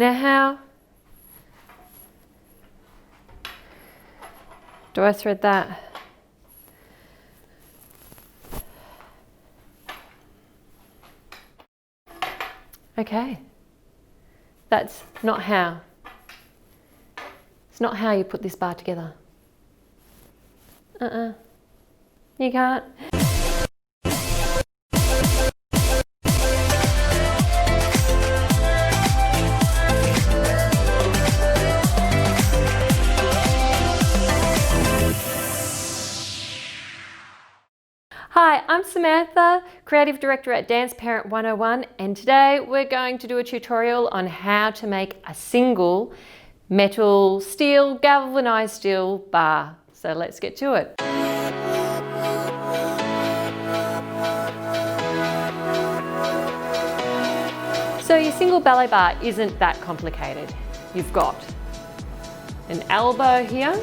Now how do I thread that? Okay, that's not how. It's not how you put this bar together. You can't. Hi, I'm Samantha, Creative Director at Dance Parent 101, and today we're going to do a tutorial on how to make a single metal steel, galvanized steel bar. So let's get to it. So your single ballet bar isn't that complicated. You've got an elbow here,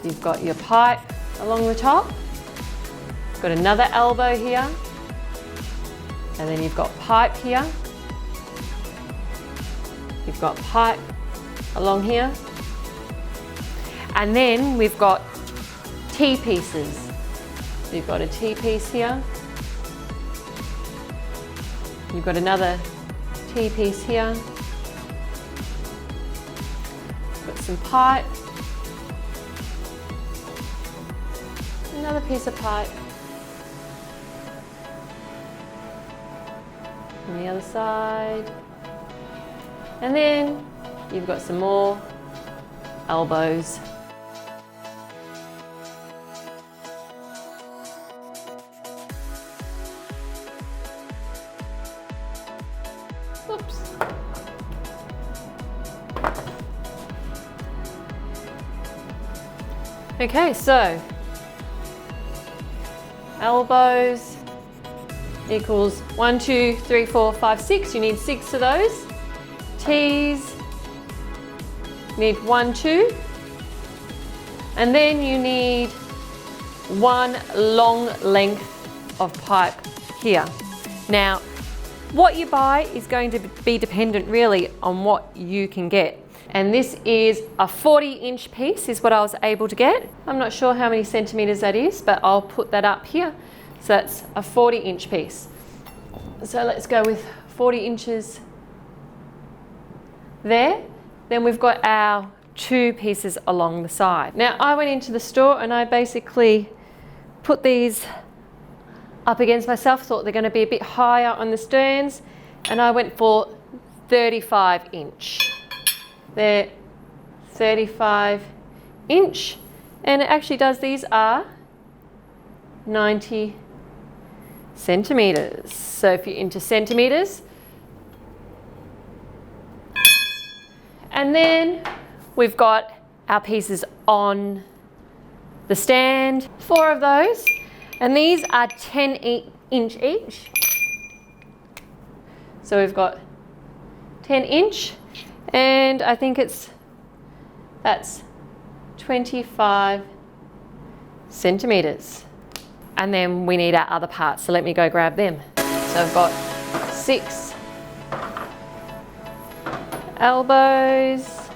you've got your pipe along the top, got another elbow here, and then you've got pipe here, you've got pipe along here, and then we've got T-pieces. You've got a T-piece here, you've got another T-piece here, got some pipe, another piece of pipe, on the other side, and then you've got some more elbows. Oops. Okay, so elbows equals 1, 2, 3, 4, 5, 6. You need 6 of those. T's, need 1, 2. And then you need one long length of pipe here. Now, what you buy is going to be dependent really on what you can get. And this is a 40-inch piece is what I was able to get. I'm not sure how many centimeters that is, but I'll put that up here. So that's a 40-inch piece. So let's go with 40 inches there. Then we've got our 2 pieces along the side. Now I went into the store and I basically put these up against myself, thought they're going to be a bit higher on the stands, and I went for 35 inch. They're 35 inch, and it actually does, these are 90 centimeters. So if you're into centimeters, and then we've got our pieces on the stand, 4 of those, and these are 10 inch each. So we've got 10 inch, and I think that's 25 centimeters. And then we need our other parts, so let me go grab them. So I've got 6 elbows,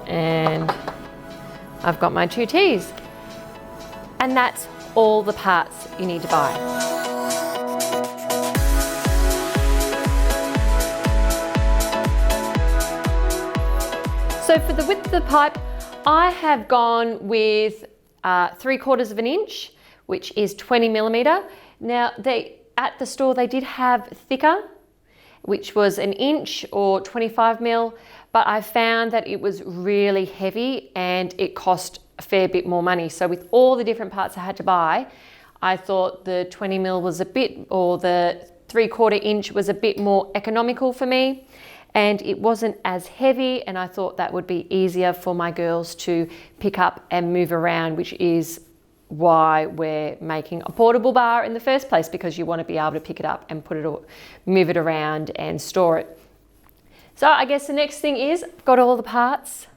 and I've got my 2 T's. And that's all the parts you need to buy. So for the width of the pipe, I have gone with 3/4 of an inch, which is 20 millimeter. Now at the store they did have thicker, which was an inch or 25 mil, but I found that it was really heavy and it cost a fair bit more money. So with all the different parts I had to buy, I thought the 20 mil was a bit, or the 3/4 inch was a bit more economical for me, and it wasn't as heavy, and I thought that would be easier for my girls to pick up and move around, which is why we're making a portable bar in the first place, because you want to be able to pick it up and move it around and store it. So I guess the next thing is, I've got all the parts.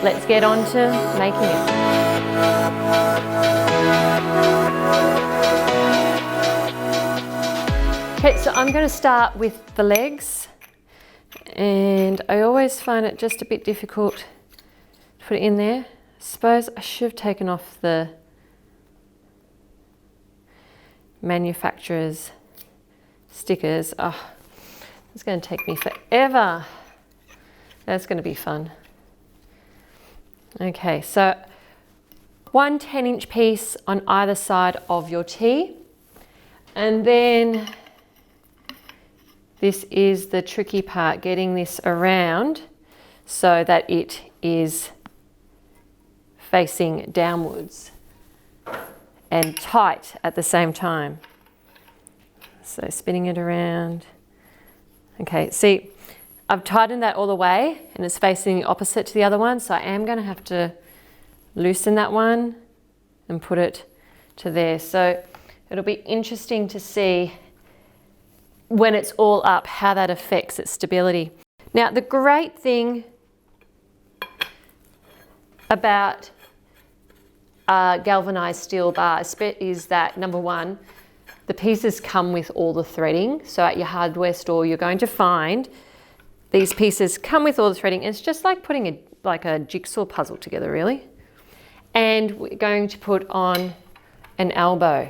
Let's get on to making it. Okay, so I'm going to start with the legs, and I always find it just a bit difficult to put it in there. I suppose I should have taken off the manufacturer's stickers. Oh, it's going to take me forever. That's going to be fun. Okay, so one 10-inch piece on either side of your T, and then this is the tricky part, getting this around so that it is facing downwards and tight at the same time. So spinning it around. Okay, see, I've tightened that all the way and it's facing the opposite to the other one, so I am going to have to loosen that one and put it to there. So it'll be interesting to see when it's all up how that affects its stability. Now, the great thing about galvanized steel bar is that, number one, the pieces come with all the threading. So at your hardware store, you're going to find these pieces come with all the threading. It's just like putting a jigsaw puzzle together, really. And we're going to put on an elbow.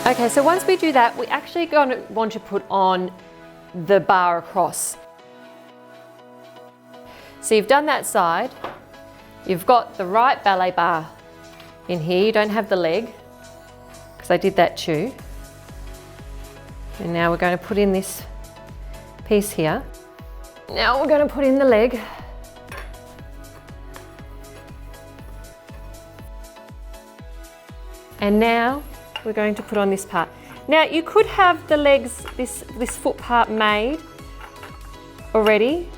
Okay, so once we do that, we're actually going to want to put on the bar across. So you've done that side. You've got the right ballet bar in here. You don't have the leg, because I did that too. And now we're going to put in this piece here. Now we're going to put in the leg. And now we're going to put on this part. Now you could have the legs, this foot part made already,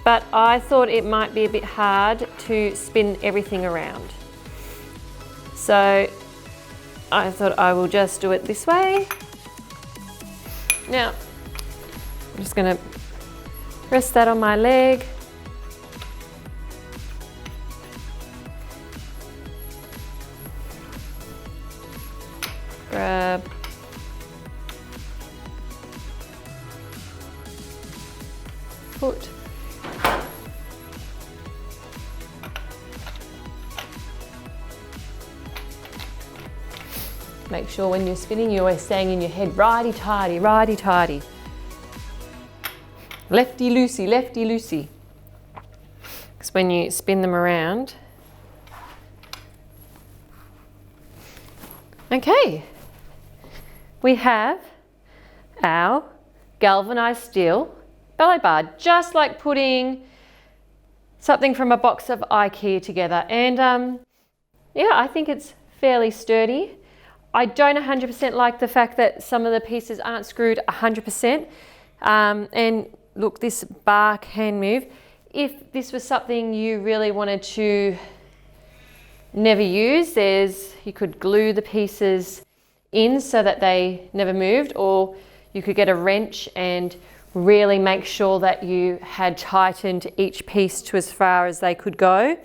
but I thought it might be a bit hard to spin everything around. So I thought I will just do it this way. Now I'm just going to rest that on my leg. Grab foot. Make sure when you're spinning, you're always saying in your head, righty-tighty, righty-tighty. Lefty-loosey, lefty-loosey. Because when you spin them around. Okay. We have our galvanized steel ballet bar, just like putting something from a box of IKEA together. And yeah, I think it's fairly sturdy. I don't 100% like the fact that some of the pieces aren't screwed 100%. And look, this bar can move. If this was something you really wanted to never use, you could glue the pieces in so that they never moved, or you could get a wrench and really make sure that you had tightened each piece to as far as they could go,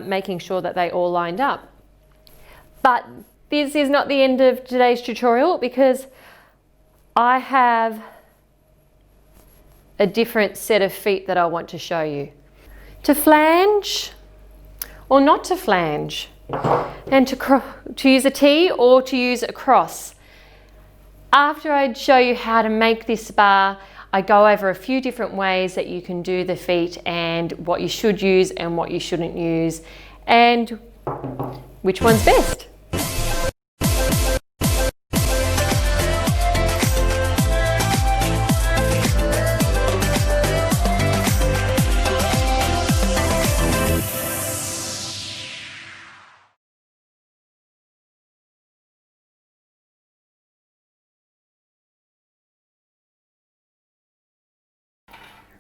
making sure that they all lined up. But this is not the end of today's tutorial, because I have a different set of feet that I want to show you. To flange or not to flange, and to use a T or to use a cross. After I show you how to make this bar, I go over a few different ways that you can do the feet and what you should use and what you shouldn't use, and which one's best.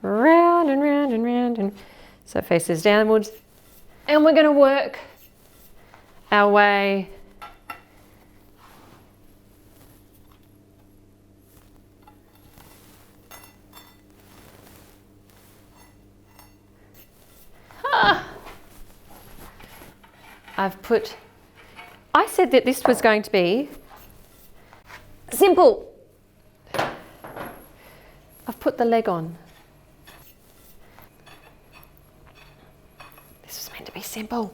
Round and round and round, and so it faces downwards, and we're going to work our way I said that this was going to be simple. I've put the leg on. This was meant to be simple.